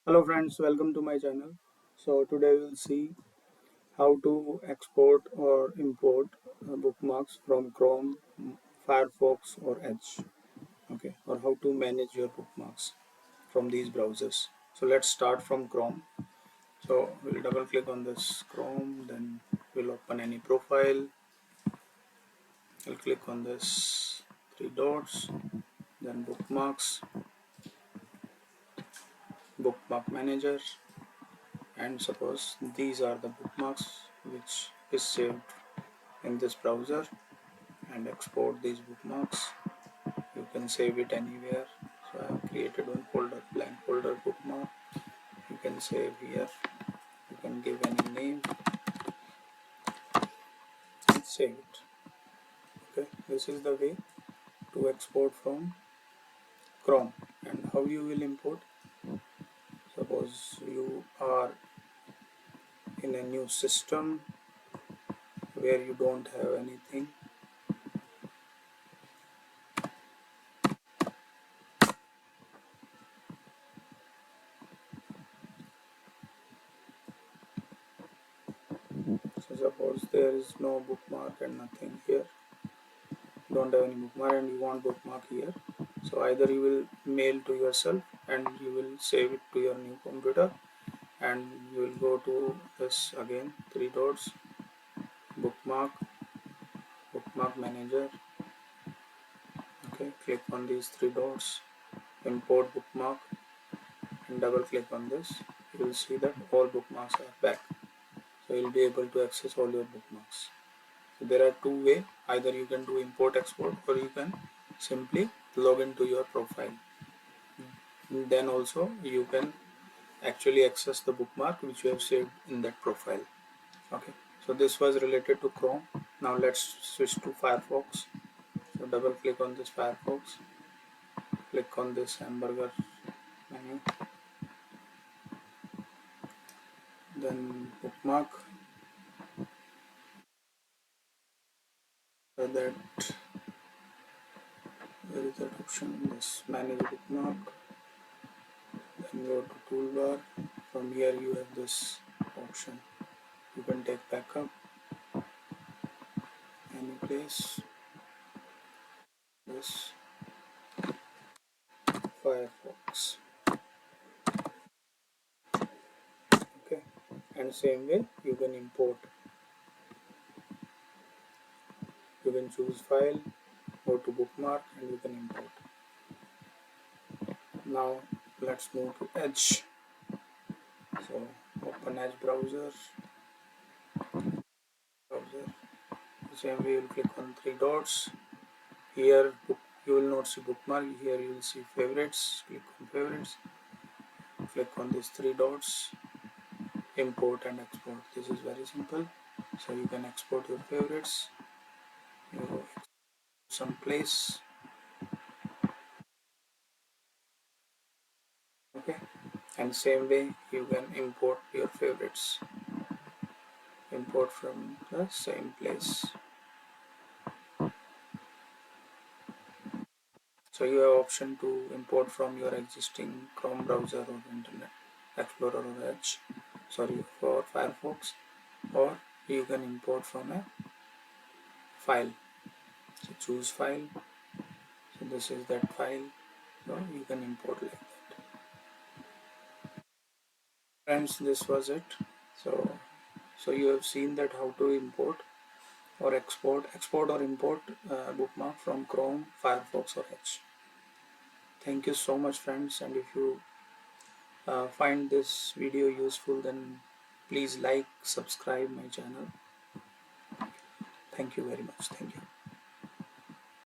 Hello friends, welcome to my channel. So today we'll see how to export or import bookmarks from Chrome, Firefox or Edge. Okay, or how to manage your bookmarks from these browsers. So let's start from Chrome. So we'll double click on this Chrome, then we'll open any profile. We'll click on this three dots, then bookmarks, bookmark manager, and suppose these are the bookmarks which is saved in this browser, and export these bookmarks. You can save it anywhere. So I have created one folder, blank folder bookmark. You can save here. You can give any name and save it. Okay, this is the way to export from Chrome. And how you will import? Suppose you are in a new system where you don't have anything. So suppose there is no bookmark and nothing here. Don't have any bookmark and you want bookmark here. So either you will mail to yourself and you will save it to your new computer, and you will go to this again three dots, bookmark, bookmark manager. Okay, click on these three dots, import bookmark, and double click on this. You will see that all bookmarks are back. So you will be able to access all your bookmarks. So there are two ways. Either you can do import export, or you can simply log into your profile. Then also you can actually access the bookmark which you have saved in that profile. Okay, so this was related to Chrome. Now let's switch to Firefox. So double click on this Firefox, click on this hamburger menu, then bookmark. So that there is that option, this manage bookmark. Then go to toolbar. From here you have this option. You can take backup any place. This Firefox. Okay, and same way you can import. You can choose file, go to bookmark, and you can import. Now let's move to Edge. So open Edge browser. Same way you'll click on three dots. Here you will not see bookmark. Here you will see favorites. Click on favorites. Click on these three dots. Import and export. This is very simple. So you can export your favorites. You go some place. Okay, and same way you can import your favorites. Import from the same place. So you have option to import from your existing Chrome browser or Internet Explorer or Edge, for Firefox, or you can import from a file. So choose file. So this is that file. So you can import like that. Friends, this was it. So you have seen that how to import or export or import bookmark from Chrome, Firefox or Edge. Thank you so much friends, and if you find this video useful, then please like, subscribe my channel. Thank you very much. Thank you.